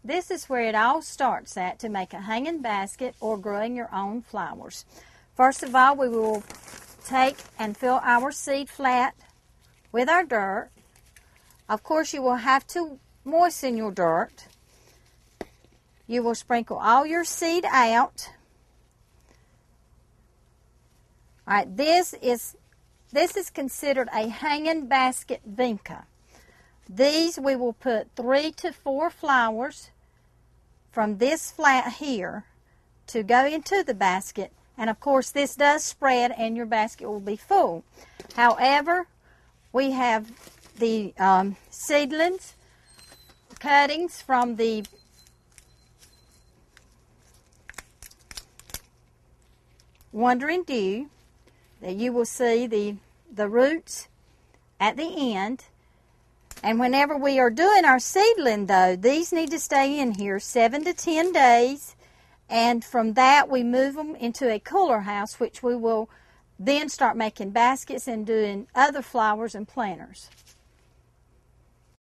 this is where it all starts at to make a hanging basket or growing your own flowers. First of all, we will take and fill our seed flat with our dirt. Of course, you will have to moisten your dirt. You will sprinkle all your seed out. All right, this is considered a hanging basket vinca. These we will put 3 to 4 flowers from this flat here to go into the basket. And of course this does spread and your basket will be full. However, we have the seedlings, cuttings from the Wandering Dew, that you will see the roots at the end. And whenever we are doing our seedling, though, these need to stay in here 7 to 10 days. And from that, we move them into a cooler house, which we will then start making baskets and doing other flowers and planters.